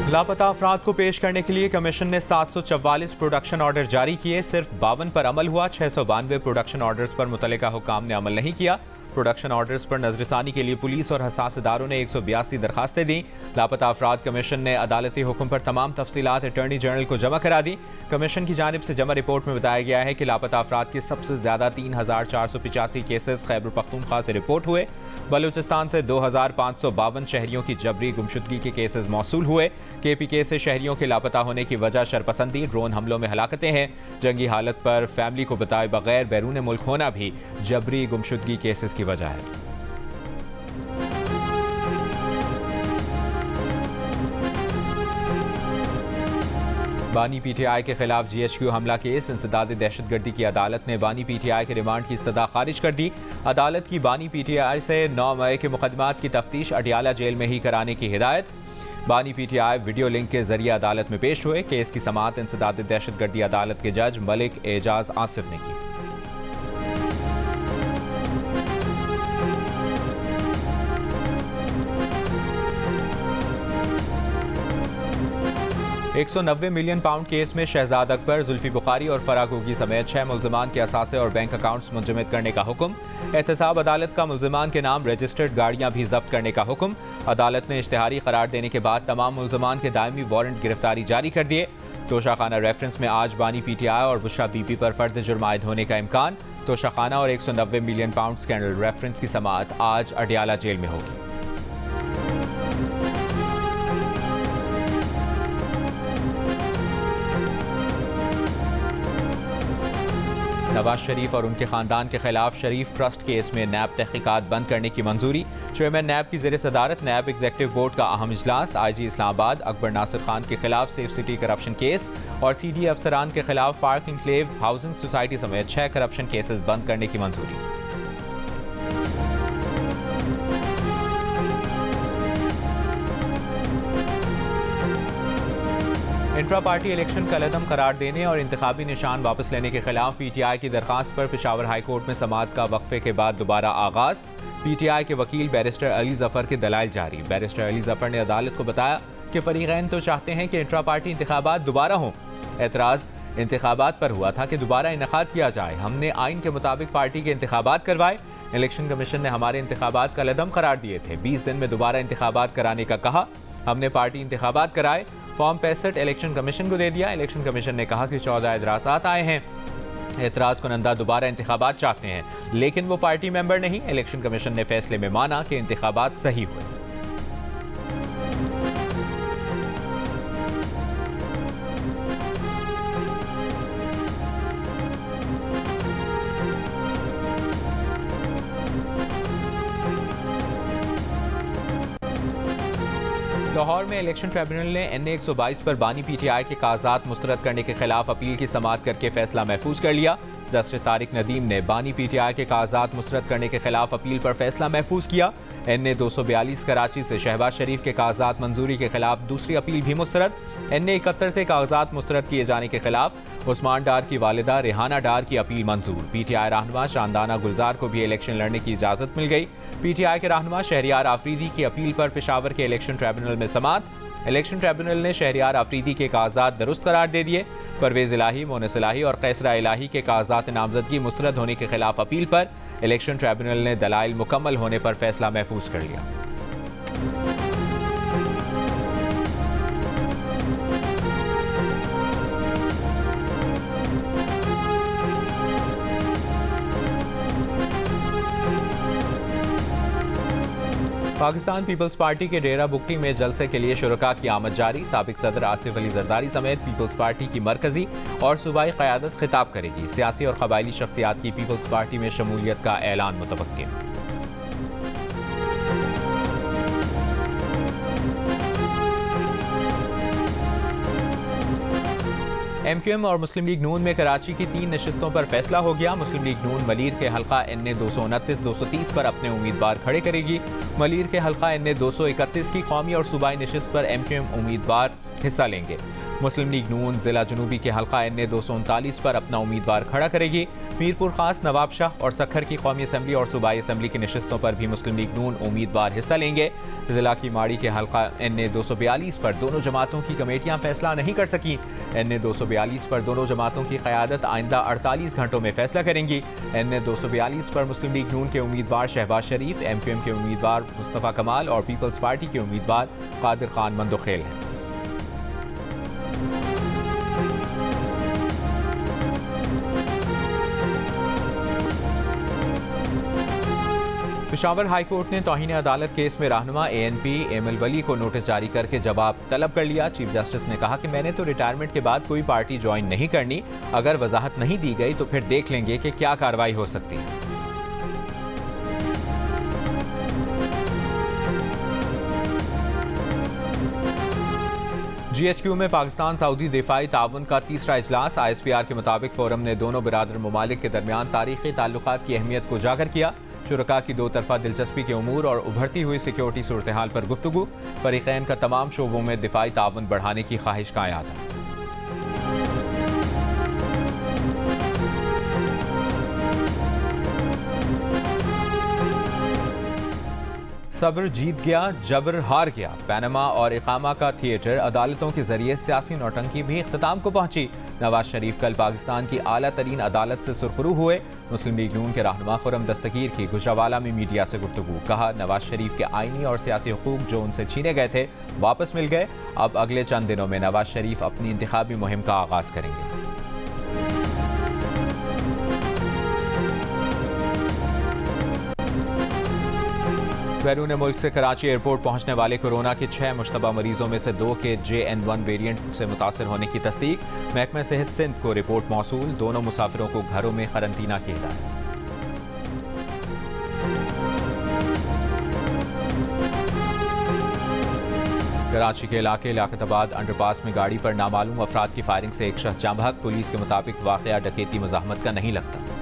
लापता अफराद को पेश करने के लिए कमीशन ने 744 प्रोडक्शन ऑर्डर जारी किए। सिर्फ 52 पर अमल हुआ। 692 प्रोडक्शन ऑर्डर्स पर मुतल्लिका हुक्काम ने अमल नहीं किया। प्रोडक्शन ऑर्डर्स पर नजरसानी के लिए पुलिस और हसास इदारों ने 182 दरखास्तें दी। लापता अफराद कमीशन ने अदालती हुक्म पर तमाम तफसीलात अटॉर्नी जनरल को जमा करा दी। कमीशन की जानिब से जमा रिपोर्ट में बताया गया है कि लापता अफराद के सबसे ज्यादा 3485 केसेस खैबर पख्तूनख्वा से रिपोर्ट हुए। बलूचिस्तान से 2552 शहरियों की जबरी गुमशुदगी के केसेस मौसूल हुए। KPK से शहरियों के लापता होने की वजह शरपसंदी, ड्रोन हमलों में हलाकतें हैं। जंगी हालत पर फैमिली को बताए बगैर बैरून मुल्क होना भी जबरी गुमशुदगी केसेस की वजह है। बानी PTI के खिलाफ GHQ हमला केस, इंसदाद दहशतगर्दी की अदालत ने बानी PTI के रिमांड की इस्तदा खारिज कर दी। अदालत की बानी PTI से 9 मई के मुकदमात की तफ्तीश अडियाला जेल में ही कराने की हिदायत। बानी PTI वीडियो लिंक के जरिए अदालत में पेश हुए। केस की समाअत इंसदाद दहशतगर्दी अदालत के जज मलिक एजाज आसिफ ने की। £190 मिलियन केस में शहजाद अकबर, जुल्फी बुखारी और फराह गोगी समेत 6 मुल्ज़िमान के असासे और बैंक अकाउंट्स मुंजमद करने का हुक्म। एहतसाब अदालत का मुल्ज़िमान के नाम रजिस्टर्ड गाड़ियां भी जब्त करने का हुक्म। अदालत ने इश्तिहारी करार देने के बाद तमाम मुल्ज़िमान के दायमी वारंट गिरफ्तारी जारी कर दिए। तोशाखाना रेफरेंस में आज बानी PTI और बुशरा बीबी पर फर्द जुर्म आयद होने का इम्कान। तोशाखाना और £190 मिलियन स्कैंडल रेफरेंस की समाअत आज अडियाला जेल में होगी। नवाज शरीफ और उनके खानदान के खिलाफ शरीफ ट्रस्ट केस में नैब तहकीकात बंद करने की मंजूरी। चेयरमैन नैब की ज़ेर सदारत नैब एग्जीक्यूटिव बोर्ड का अहम इजलास। IG इस्लामाबाद अकबर नासिर खान के खिलाफ सेफ सिटी करप्शन केस और CD अफसरान के खिलाफ पार्क इनक्लेव हाउसिंग सोसाइटी समेत 6 करप्शन केसेस बंद करने की मंजूरी। इंट्रा पार्टी इलेक्शन कलअदम करार देने और इंतखाबी निशान वापस लेने के खिलाफ PTI की दरखास्त पर पेशावर हाई कोर्ट में समाअत का वक्फे के बाद दोबारा आगाज। PTI के वकील बैरिस्टर अली जफर के दलाइल जारी। बैरिस्टर अली जफर ने अदालत को बताया कि फरीकैन तो चाहते हैं कि इंट्रा पार्टी इंतखाबात दोबारा हों। एतराज़ इंतखाबात पर हुआ था कि दोबारा इनेकाद किया जाए। हमने आइन के मुताबिक पार्टी के इंतखाबात करवाए। इलेक्शन कमीशन ने हमारे इंतखाबात कलअदम करार दिए थे। 20 दिन में दोबारा इंतखाबात कराने का कहा। हमने पार्टी इंतखाबात कराए। फॉर्म 65 इलेक्शन कमीशन को दे दिया। इलेक्शन कमीशन ने कहा कि 14 एतराज़ात आए हैं। एतराज़ कुनंदा दोबारा इंतखाबात चाहते हैं, लेकिन वो पार्टी मेंबर नहीं। इलेक्शन कमीशन ने फैसले में माना कि इंतखाबात सही हुए। लाहौर में इलेक्शन ट्रिब्यूनल ने NA 122 पर बानी PTI के कागजात मुस्तरद करने के खिलाफ अपील की समाअत करके फैसला महफूज कर लिया। जस्टिस तारिक नदीम ने बानी PTI के कागजात मुस्तरद करने के खिलाफ अपील पर फैसला महफूज किया। NA 242 कराची से शहबाज शरीफ के कागजात मंजूरी के खिलाफ दूसरी अपील भी मुस्तरद। NA 71 से कागजात मुस्तरद किए जाने के खिलाफ उस्मान डार की वालिदा रेहाना डार की अपील मंजूर। PTI रहनुमा शानदाना गुलजार को भी इलेक्शन लड़ने की इजाजत मिल गई। PTI के रहनुमा शहरियार आफरीदी की अपील पर पेशावर के इलेक्शन ट्रिब्यूनल में समाअत। इलेक्शन ट्रिब्यूनल ने शहरियार आफरीदी के कागजात दुरुस्त करार दे दिए। परवेज इलाही, मोनस इलाही और कैसरा इलाही के कागजात नामजदगी मुस्तरद होने के खिलाफ अपील पर इलेक्शन ट्रिब्यूनल ने दलाइल मुकम्मल होने पर फैसला महफूज कर लिया। पाकिस्तान पीपल्स पार्टी के डेरा बुगटी में जलसे के लिए शुरका की आमद जारी। साबिक सदर आसिफ अली जरदारी समेत पीपल्स पार्टी की मरकजी और सूबाई क़यादत खिताब करेगी। सियासी और कबायली शख्सियात की पीपल्स पार्टी में शमूलियत का ऐलान मुतवक्किल। MQM और मुस्लिम लीग नून में कराची की 3 नशिस्तों पर फैसला हो गया। मुस्लिम लीग नून मलीर के हल्का NA 229-230 पर अपने उम्मीदवार खड़े करेगी। मलीर के हल्का NA 231 की कौमी और सूबाई नशिस्त पर MQM उम्मीदवार हिस्सा लेंगे। मुस्लिम लीग नून जिला जनूबी के हल्का NA 239 पर अपना उम्मीदवार खड़ा करेगी। मीरपुर खास, नवाब शाह और सखर की कौमी असम्बली और सूबाई असम्बली की नशिस्तों पर भी मुस्लिम लीग नून उम्मीदवार हिस्सा लेंगे। जिला की माड़ी के हल्का NA 242 पर दोनों जमातों की कमेटियां फैसला नहीं कर सकी। NA 242 पर दोनों जमातों की क़यादत आइंदा 48 घंटों में फैसला करेंगी। NA 242 पर मुस्लिम लीग नून के उम्मीदवार शहबाज शरीफ, MQM के उम्मीदवार मुस्तफ़ा कमाल और पीपल्स पार्टी के उम्मीदवार कादिर खान मंदोखेल हैं। पेशावर हाई कोर्ट ने तौहीन अदालत केस में रहनुमा ANP एमल वली को नोटिस जारी करके जवाब तलब कर लिया। चीफ जस्टिस ने कहा कि मैंने तो रिटायरमेंट के बाद कोई पार्टी ज्वाइन नहीं करनी, अगर वजाहत नहीं दी गई तो फिर देख लेंगे कि क्या कार्रवाई हो सकती है। GHQ में पाकिस्तान सऊदी दिफाई ताउन का तीसरा इजलास। ISPR के मुताबिक फोरम ने दोनों बिरादर ममालिक के दरमियान तारीखी ताल्लुकात की अहमियत को उजागर किया। शुरका की दो तरफा दिलचस्पी के उमूर और उभरती हुई सिक्योरिटी सूरत हाल पर गुफ्तगू। फरीकैन का तमाम शोबों में दिफाई ताउन बढ़ाने की ख्वाहिश का इरादा। सब्र जीत गया, जबर हार गया। पैनमा और इकामा का थिएटर अदालतों के जरिए सियासी नौटंकी भी इख्तिताम को पहुंची। नवाज शरीफ कल पाकिस्तान की आला तरीन अदालत से सुरखरू हुए। मुस्लिम लीग नून के रहनुमा खुर्रम दस्तगीर की गुजरावाला में मीडिया से गुफ्तगू। कहा, नवाज शरीफ के आईनी और सियासी हुकूक जो उनसे छीने गए थे वापस मिल गए। अब अगले चंद दिनों में नवाज शरीफ अपनी इंतखाबी मुहिम का आगाज करेंगे। बैरून मुल्क से कराची एयरपोर्ट पहुंचने वाले कोरोना के 6 मुश्तबा मरीजों में से 2 के JN1 वेरिएंट से मुतासर होने की तस्दीक। महकमा सेहत सिंध को रिपोर्ट मौसूल। दोनों मुसाफिरों को घरों में करंतना की हिदायत। कराची के इलाके लियाकताबाद अंडरपास में गाड़ी पर नामालूम अफराद की फायरिंग से एक शख्स जाँ बहक। पुलिस के मुताबिक वाकया डकैती मज़ाहमत का नहीं लगता।